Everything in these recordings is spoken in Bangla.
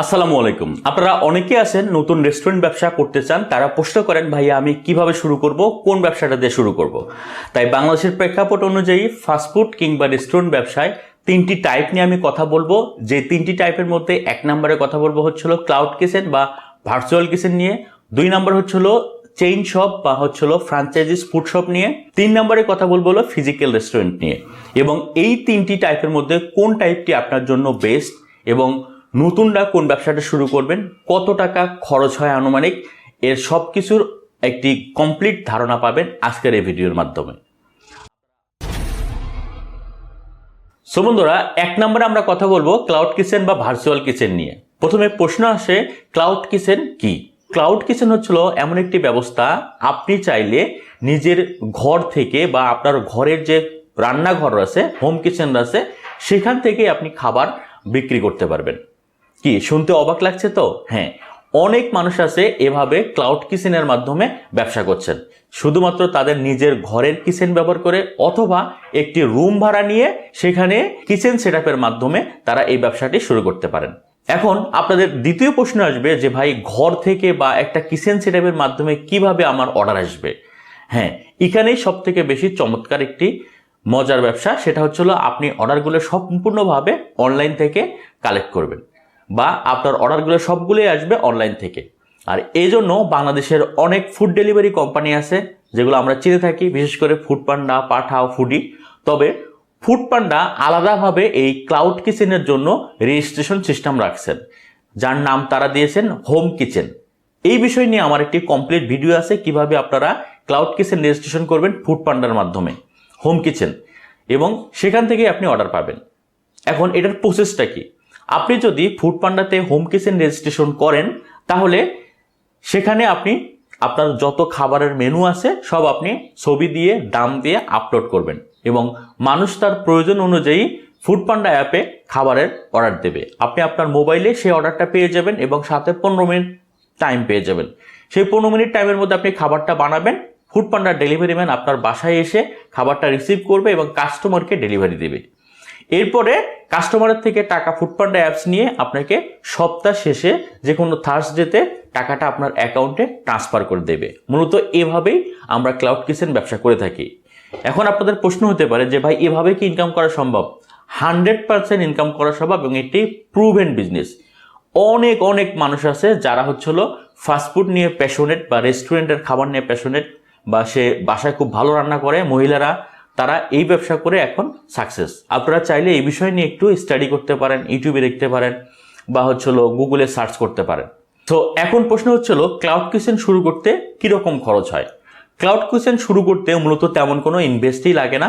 আসসালামু আলাইকুম। আপনারা অনেকে আছেন নতুন রেস্টুরেন্ট ব্যবসা করতে চান, তারা প্রশ্ন করেন ভাইয়া আমি কিভাবে শুরু করব, কোন ব্যবসাটা দিয়ে শুরু করব। তাই বাংলাদেশের প্রেক্ষাপট অনুযায়ী ফাস্টফুড কিংবা রেস্টুরেন্ট ব্যবসায় তিনটি টাইপ নিয়ে আমি কথা বলবো। যে তিনটি টাইপের মধ্যে এক নম্বরে কথা বলবো হচ্ছিল ক্লাউড কিচেন বা ভার্চুয়াল কিচেন নিয়ে, দুই নম্বর হচ্ছিল চেইন শপ বা হচ্ছিল ফ্র্যাঞ্চাইজিস ফুড শপ নিয়ে, তিন নম্বরে কথা বলবো হলো ফিজিক্যাল রেস্টুরেন্ট নিয়ে। এবং এই তিনটি টাইপের মধ্যে কোন টাইপটি আপনার জন্য বেস্ট এবং নতুনরা কোন ব্যবসাটা শুরু করবেন, কত টাকা খরচ হয় আনুমানিক, এর সব কিছুর একটি কমপ্লিট ধারণা পাবেন আজকের এই ভিডিওর মাধ্যমে। সো বন্ধুরা, এক নম্বরে আমরা কথা বলবো ক্লাউড কিচেন বা ভার্চুয়াল কিচেন নিয়ে। প্রথমে প্রশ্ন আসে ক্লাউড কিচেন কি? ক্লাউড কিচেন হচ্ছিল এমন একটি ব্যবস্থা, আপনি চাইলে নিজের ঘর থেকে বা আপনার ঘরের যে রান্নাঘর আছে, হোম কিচেন আছে, সেখান থেকে আপনি খাবার বিক্রি করতে পারবেন। কি শুনতে অবাক লাগছে? তো হ্যাঁ, অনেক মানুষ আছে এভাবে ক্লাউড কিচেনের মাধ্যমে ব্যবসা করছেন, শুধুমাত্র তাদের নিজের ঘরের কিচেন ব্যবহার করে অথবা একটি রুম ভাড়া নিয়ে সেখানে কিচেন সেটআপের মাধ্যমে তারা এই ব্যবসাটি শুরু করতে পারেন। এখন আপনাদের দ্বিতীয় প্রশ্ন আসবে যে ভাই, ঘর থেকে বা একটা কিচেন সেটআপের মাধ্যমে কিভাবে আমার অর্ডার আসবে? হ্যাঁ, এখানেই সব থেকে বেশি চমৎকার একটি মজার ব্যবসা, সেটা হচ্ছিল আপনি অর্ডারগুলো সম্পূর্ণভাবে অনলাইন থেকে কালেক্ট করবেন বা আপনার অর্ডারগুলো সবগুলোই আসবে অনলাইন থেকে। আর এই জন্য বাংলাদেশের অনেক ফুড ডেলিভারি কোম্পানি আছে যেগুলো আমরা চিনে থাকি, বিশেষ করে ফুড পান্ডা, পাঠাও, ফুডি। তবে ফুড পান্ডা আলাদাভাবে এই ক্লাউড কিচেনের জন্য রেজিস্ট্রেশন সিস্টেম রাখছেন, যার নাম তারা দিয়েছেন হোম কিচেন। এই বিষয় নিয়ে আমার একটি কমপ্লিট ভিডিও আছে কিভাবে আপনারা ক্লাউড কিচেন রেজিস্ট্রেশন করবেন ফুড পান্ডার মাধ্যমে, হোম কিচেন, এবং সেখান থেকে আপনি অর্ডার পাবেন। এখন এটার প্রসেসটা কি? আপনি যদি ফুড পান্ডাতে হোম কিচেন রেজিস্ট্রেশন করেন, তাহলে সেখানে আপনি আপনার যত খাবারের মেনু আছে সব আপনি ছবি দিয়ে, দাম দিয়ে আপলোড করবেন এবং মানুষ তার প্রয়োজন অনুযায়ী ফুড পান্ডা অ্যাপে খাবারের অর্ডার দেবে। আপনি আপনার মোবাইলে সেই অর্ডারটা পেয়ে যাবেন এবং সাথে 15 মিনিট টাইম পেয়ে যাবেন। সেই 15 মিনিট টাইমের মধ্যে আপনি খাবারটা বানাবেন, ফুড পান্ডার ডেলিভারি ম্যান আপনার বাসায় এসে খাবারটা রিসিভ করবে এবং কাস্টমারকে ডেলিভারি দেবে। এরপরে কাস্টমারের থেকে টাকা ফুড পান্ডা অ্যাপস নিয়ে আপনাকে সপ্তাহ শেষে যে কোনো থার্সডেতে টাকাটা আপনার অ্যাকাউন্টে ট্রান্সফার করে দেবে। মূলত এভাবেই আমরা ক্লাউড কিচেন ব্যবসা করে থাকি। এখন আপনাদের প্রশ্ন হতে পারে যে ভাই, এভাবে কি ইনকাম করা সম্ভব? 100% ইনকাম করা সম্ভব এবং এটি প্রুভেন বিজনেস। অনেক অনেক মানুষ আছে যারা হচ্ছিল ফাস্টফুড নিয়ে প্যাশনেট বা রেস্টুরেন্টের খাবার নিয়ে প্যাশনেট, বা সে বাসায় খুব ভালো রান্না করে মহিলারা, তারা এই ব্যবসা করে এখন সাকসেস। আপনারা চাইলে এই বিষয় নিয়ে একটু স্টাডি করতে পারেন, ইউটিউবে দেখতে পারেন বা হচ্ছিল গুগলে সার্চ করতে পারেন। তো এখন প্রশ্ন হচ্ছিল ক্লাউড কিচেন শুরু করতে কিরকম খরচ হয়? ক্লাউড কিচেন শুরু করতে মূলত তেমন কোনো ইনভেস্টই লাগে না।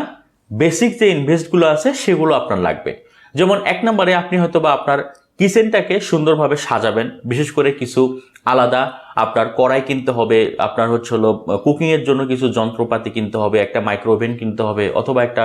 বেসিক যে ইনভেস্টগুলো আছে সেগুলো আপনার লাগবে। যেমন এক নম্বরে আপনি হয়তো বা আপনার কিচেনটাকে সুন্দরভাবে সাজাবেন, বিশেষ করে কিছু আলাদা আপনার কড়াই কিনতে হবে, আপনার হচ্ছিল কুকিংয়ের জন্য কিছু যন্ত্রপাতি কিনতে হবে, একটা মাইক্রোওভেন কিনতে হবে, অথবা একটা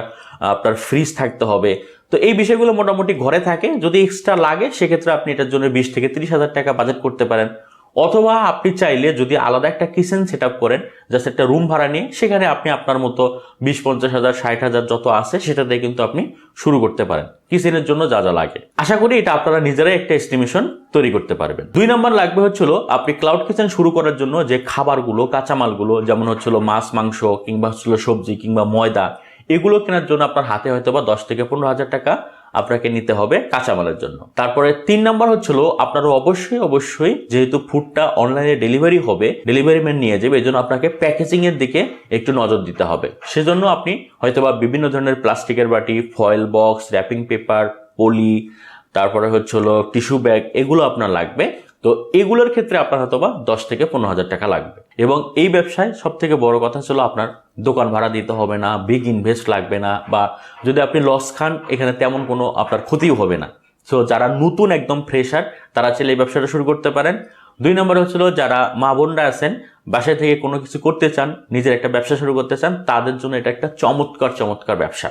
আপনার ফ্রিজ থাকতে হবে। তো এই বিষয়গুলো মোটামুটি ঘরে থাকে, যদি এক্সট্রা লাগে সেক্ষেত্রে আপনি এটার জন্য 20 থেকে 30 হাজার টাকা বাজেট করতে পারেন। অথবা আপনি চাইলে যদি আলাদা একটা কিচেন সেট আপ করেন, জাস্ট একটা রুম ভাড়া নিয়ে, সেখানে আপনি আপনার মতো 20-50 হাজার 60 হাজার যত আছে সেটা দিয়ে কিন্তু আপনি শুরু করতে পারেন কিচেনের জন্য যা যা লাগে। আশা করি এটা আপনারা নিজেরাই একটা এস্টিমেশন তৈরি করতে পারবেন। দুই নাম্বার লাগবে হচ্ছিল আপনি ক্লাউড কিচেন শুরু করার জন্য যে খাবারগুলো, কাঁচামালগুলো, যেমন হচ্ছিল মাছ, মাংস কিংবা হচ্ছিল সবজি কিংবা ময়দা, এগুলো কেনার জন্য আপনার হাতে হয়তো বা 10 থেকে 15 হাজার টাকা আপনাকে নিতে হবে কাঁচামালের জন্য। তারপরে 3 নাম্বার হচ্ছিল আপনারও অবশ্যই যেহেতু ফুডটা অনলাইনে ডেলিভারি হবে, ডেলিভারি ম্যান নিয়ে যাবে, এই জন্য আপনাকে প্যাকেজিং এর দিকে একটু নজর দিতে হবে। সেজন্য আপনি হয়তোবা বিভিন্ন ধরনের প্লাস্টিকের বাটি, ফয়েল বক্স, র্যাপিং পেপার, পলি, তারপরে হচ্ছিল টিস্যু ব্যাগ, এগুলো আপনার লাগবে। তো এগুলোর ক্ষেত্রে আপনার হয়তো বা 10 থেকে 15 হাজার টাকা লাগবে। এবং এই ব্যবসায় সব থেকে বড় কথা ছিল আপনার দোকান ভাড়া দিতে হবে না, বিগ ইনভেস্ট লাগবে না, বা যদি আপনি লস খান এখানে তেমন কোনো আপনার ক্ষতিও হবে না। সো যারা নতুন একদম ফ্রেশার তারা চাইলে এই ব্যবসাটা শুরু করতে পারেন। 2 নম্বরে হচ্ছিল যারা মা বোনরা আছেন, বাসায় থেকে কোনো কিছু করতে চান, নিজের একটা ব্যবসা শুরু করতে চান, তাদের জন্য এটা একটা চমৎকার ব্যবসা।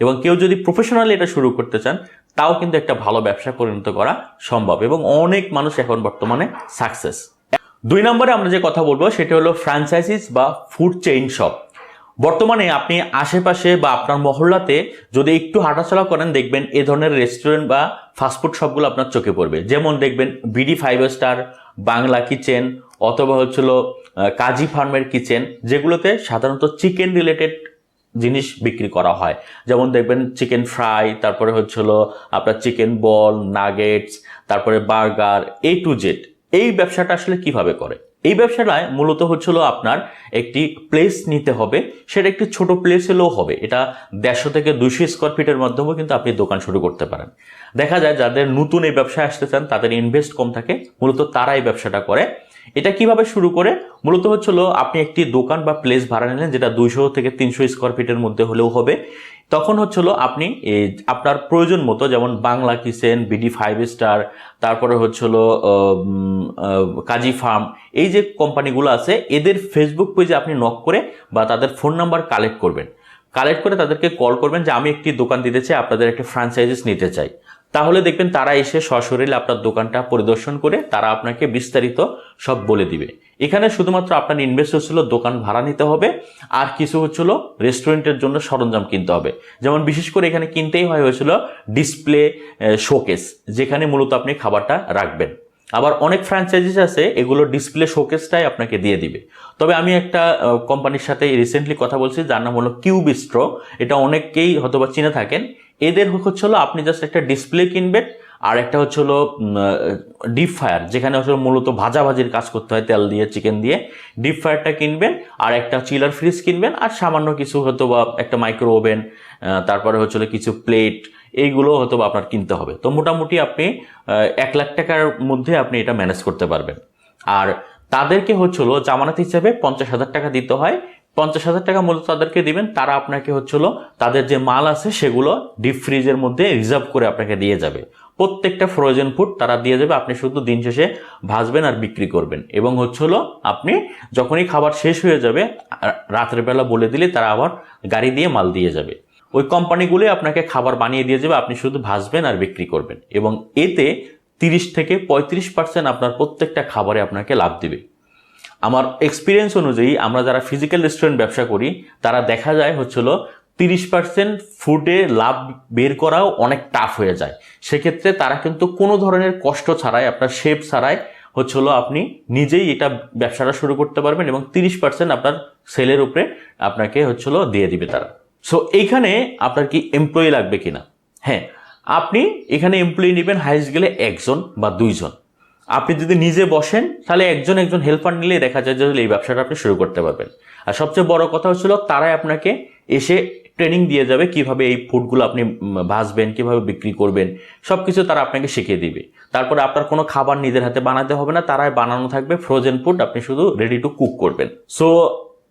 এবং কেউ যদি প্রফেশনালি এটা শুরু করতে চান, তাও কিন্তু একটা ভালো ব্যবসা পরিণত করা সম্ভব এবং অনেক মানুষ এখন বর্তমানে সাকসেস। 2 নম্বরে আমরা যে কথা বলবো সেটা হলো ফ্র্যাঞ্চাইজিস বা ফুড চেইন শপ। বর্তমানে আপনি আশেপাশে বা আপনার মহল্লাতে যদি একটু হাঁটাচলা করেন, দেখবেন এ ধরনের রেস্টুরেন্ট বা ফাস্টফুড শপগুলো আপনার চোখে পড়বে। যেমন দেখবেন বিডি 5 স্টার, বাংলা কিচেন, অথবা হচ্ছিল কাজী ফার্মের কিচেন, যেগুলোতে সাধারণত চিকেন রিলেটেড জিনিস বিক্রি করা হয়। যেমন দেখবেন চিকেন ফ্রাই, তারপরে হচ্ছিল আপনার চিকেন বল, নাগেটস, তারপরে বার্গার, A to Z। এই ব্যবসাটা আসলে কিভাবে করে? এই ব্যবসাটায় মূলত হচ্ছিল আপনার একটি প্লেস নিতে হবে, সেটা একটি ছোট প্লেস হলেও হবে। এটা 150 থেকে 200 স্কোয়ার ফিটের মাধ্যমেও কিন্তু আপনি দোকান শুরু করতে পারেন। দেখা যায় যাদের নতুন এই ব্যবসায় আসতে চান, তাদের ইনভেস্ট কম থাকে, মূলত তারা এই ব্যবসাটা করে। এটা কিভাবে শুরু করে? মূলত হচ্ছিল আপনি একটি দোকান বা প্লেস ভাড়া নিলেন, যেটা 200 থেকে 300 স্কোয়ার ফিটের মধ্যে হলেও হবে। তখন হচ্ছিল আপনি আপনার প্রয়োজন মতো, যেমন বাংলা কিচেন, বিডি 5 স্টার, তারপরে হচ্ছিল কাজী ফার্ম, এই যে কোম্পানিগুলো আছে, এদের ফেসবুক পেজে আপনি নক করে বা তাদের ফোন নাম্বার কালেক্ট করবেন। কালেক্ট করে তাদেরকে কল করবেন যে আমি একটি দোকান দিতে চাই, আপনাদের একটা ফ্র্যাঞ্চাইজিস নিতে চাই। তাহলে দেখবেন তারা এসে সশরীরে আপনার দোকানটা পরিদর্শন করে তারা আপনাকে বিস্তারিত সব বলে দিবে। এখানে শুধুমাত্র আপনার ইনভেস্ট হচ্ছিল দোকান ভাড়া নিতে হবে, আর কিছু হচ্ছিল রেস্টুরেন্টের জন্য সরঞ্জাম কিনতে হবে। যেমন বিশেষ করে এখানে কিনতেই হয়েছিল ডিসপ্লে শোকেস, যেখানে মূলত আপনি খাবারটা রাখবেন। আবার অনেক ফ্র্যাঞ্চাইজিস আছে, এগুলো ডিসপ্লে শোকেসটাই আপনাকে দিয়ে দিবে। তবে আমি একটা কোম্পানির সাথে রিসেন্টলি কথা বলছি, যার নাম হলো কিউবিস্ট্রো। এটা অনেককেই হয়তোবা চিনে থাকেন। এদের হচ্ছে হলো আপনি জাস্ট একটা ডিসপ্লে কিনবেন, আর একটা হচ্ছে হলো ডিপ ফায়ার, যেখানে হচ্ছে মূলত ভাজাভাজির কাজ করতে হয় তেল দিয়ে, চিকেন দিয়ে। ডিপ ফায়ারটা কিনবেন, আর একটা চিলার ফ্রিজ কিনবেন, আর সামান্য কিছু হয়তো বা একটা মাইক্রো ওভেন, তারপরে হচ্ছে কিছু প্লেট, এইগুলো হয়তো বা আপনার কিনতে হবে। তো মোটামুটি আপনি 1 লাখ টাকার মধ্যে আপনি এটা ম্যানেজ করতে পারবেন। আর তাদেরকে হচ্ছিল জামানত হিসেবে 50,000 টাকা দিতে হয়। 50,000 টাকা মূলত তাদেরকে দিবেন, তারা আপনাকে হচ্ছিল তাদের যে মাল আছে সেগুলো ডিপ ফ্রিজের মধ্যে রিজার্ভ করে আপনাকে দিয়ে যাবে। প্রত্যেকটা ফ্রোজেন ফুড তারা দিয়ে যাবে, আপনি শুধু দিন শেষে ভাজবেন আর বিক্রি করবেন। এবং হচ্ছিল আপনি যখনই খাবার শেষ হয়ে যাবে, রাতের বেলা বলে দিলে তারা আবার গাড়ি দিয়ে মাল দিয়ে যাবে। ওই কোম্পানিগুলোই আপনাকে খাবার বানিয়ে দিয়ে যাবে, আপনি শুধু ভাজবেন আর বিক্রি করবেন। এবং এতে 30 থেকে 35% আপনার প্রত্যেকটা খাবারে আপনাকে লাভ দিবে। আমার এক্সপিরিয়েন্স অনুযায়ী আমরা যারা ফিজিক্যাল রেস্টুরেন্ট ব্যবসা করি, তারা দেখা যায় হচ্ছিল 30% ফুডে লাভ বের করাও অনেক টাফ হয়ে যায়। সেক্ষেত্রে তারা কিন্তু কোনো ধরনের কষ্ট ছাড়াই, আপনার শেপ ছাড়াই হচ্ছিল আপনি নিজেই এটা ব্যবসাটা শুরু করতে পারবেন, এবং 30% আপনার সেলের উপরে আপনাকে হচ্ছিল দিয়ে দিবে তারা। সো এইখানে আপনার কি এমপ্লয়ি লাগবে কিনা? হ্যাঁ, আপনি এখানে এমপ্লয়ি নেবেন হাইস্ট গেলে 1 জন বা 2 জন। আপনি যদি নিজে বসেন, তাহলে একজন হেল্পার নিলেই দেখা যায় যে এই ব্যবসাটা আপনি শুরু করতে পারবেন। আর সবচেয়ে বড় কথা হচ্ছিল তারাই আপনাকে এসে ট্রেনিং দিয়ে যাবে কিভাবে এই ফুডগুলো আপনি ভাজবেন, কিভাবে বিক্রি করবেন, সবকিছু তারা আপনাকে শিখিয়ে দিবে। তারপরে আপনার কোনো খাবার নিজের হাতে বানাতে হবে না, তারাই বানানো থাকবে ফ্রোজেন ফুড, আপনি শুধু রেডি টু কুক করবেন। সো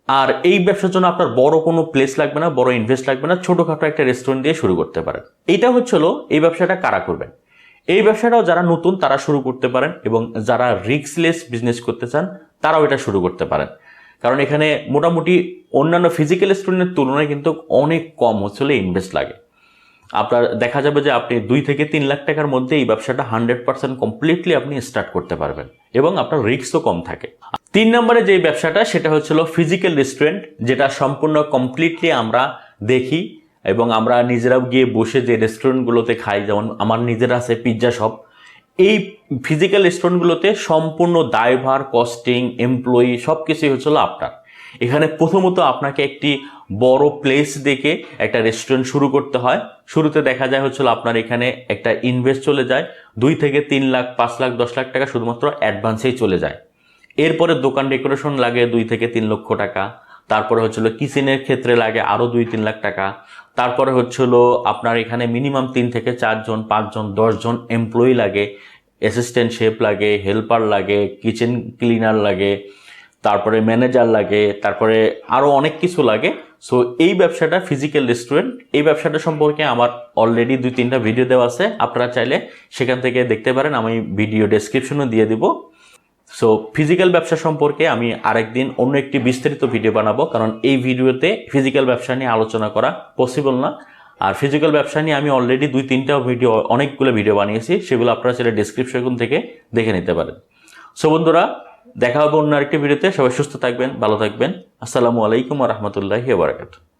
আর এই ব্যবসার জন্য আপনার বড় কোনো প্লেস লাগবে না, বড় ইনভেস্ট লাগবে না, ছোটখাটো একটা রেস্টুরেন্ট দিয়ে শুরু করতে পারেন। এইটা হচ্ছিল এই ব্যবসাটা কারা করবেন। এই ব্যবসাটাও যারা নতুন তারা শুরু করতে পারেন, এবং যারা রিস্কলেস বিজনেস করতে চান তারাও এটা শুরু করতে পারেন। কারণ এখানে মোটামুটি অন্যান্য ফিজিক্যাল রেস্টুরেন্টের তুলনায় কিন্তু অনেক কম হচ্ছিল ইনভেস্ট লাগে। আপনার দেখা যাবে যে আপনি 2 থেকে 3 লাখ টাকার মধ্যে এই ব্যবসাটা 100% কমপ্লিটলি আপনি স্টার্ট করতে পারবেন, এবং আপনার রিস্কও কম থাকে। 3 নম্বরে যে ব্যবসাটা, সেটা হচ্ছিল ফিজিক্যাল রেস্টুরেন্ট, যেটা সম্পূর্ণ কমপ্লিটলি আমরা দেখি এবং আমরা নিজেরাও গিয়ে বসে যে রেস্টুরেন্টগুলোতে খাই। যেমন আমার নিজের আছে পিৎজা শপ। এই ফিজিক্যাল রেস্টুরেন্টগুলোতে সম্পূর্ণ দায়ভার, কস্টিং, এমপ্লয়ি সব কিছুই হচ্ছিল আপনার। এখানে প্রথমত আপনাকে একটি বড় প্লেস দেখে একটা রেস্টুরেন্ট শুরু করতে হয়। শুরুতে দেখা যায় হচ্ছিল আপনার এখানে একটা ইনভেস্ট চলে যায় 2 থেকে 3 লাখ, 5 লাখ, 10 লাখ টাকা শুধুমাত্র অ্যাডভান্সেই চলে যায়। এরপরে দোকান ডেকোরেশন লাগে 2 থেকে 3 লক্ষ টাকা। তারপরে হচ্ছিল কিচেনের ক্ষেত্রে লাগে আরও 2-3 লাখ টাকা। তারপরে হচ্ছিল আপনার এখানে মিনিমাম 3 থেকে 4 জন, 5 জন, 10 জন এমপ্লয়ি লাগে, অ্যাসিস্ট্যান্ট শেফ লাগে, হেল্পার লাগে, কিচেন ক্লিনার লাগে, তারপরে ম্যানেজার লাগে, তারপরে আরও অনেক কিছু লাগে। সো এই ব্যবসাটা ফিজিক্যাল রেস্টুরেন্ট, এই ব্যবসাটা সম্পর্কে আমার অলরেডি 2-3টা ভিডিও দেওয়া আছে, আপনারা চাইলে সেখান থেকে দেখতে পারেন, আমি ভিডিও ডেসক্রিপশনও দিয়ে দিব। সো ফিজিক্যাল ব্যবসা সম্পর্কে আমি আরেকদিন অন্য একটি বিস্তারিত ভিডিও বানাবো, কারণ এই ভিডিওতে ফিজিক্যাল ব্যবসা নিয়ে আলোচনা করা পসিবল না। আর ফিজিক্যাল ব্যবসা নিয়ে আমি অলরেডি 2-3টা ভিডিও, অনেকগুলো ভিডিও বানিয়েছি, সেগুলো আপনারা চাইলে ডেসক্রিপশন থেকে দেখে নিতে পারেন। সো বন্ধুরা, দেখা হবে অন্য আরেকটি ভিডিওতে। সবাই সুস্থ থাকবেন, ভালো থাকবেন। আসসালামু আলাইকুম ওয়া রাহমাতুল্লাহি ওয়া বারাকাতুহু।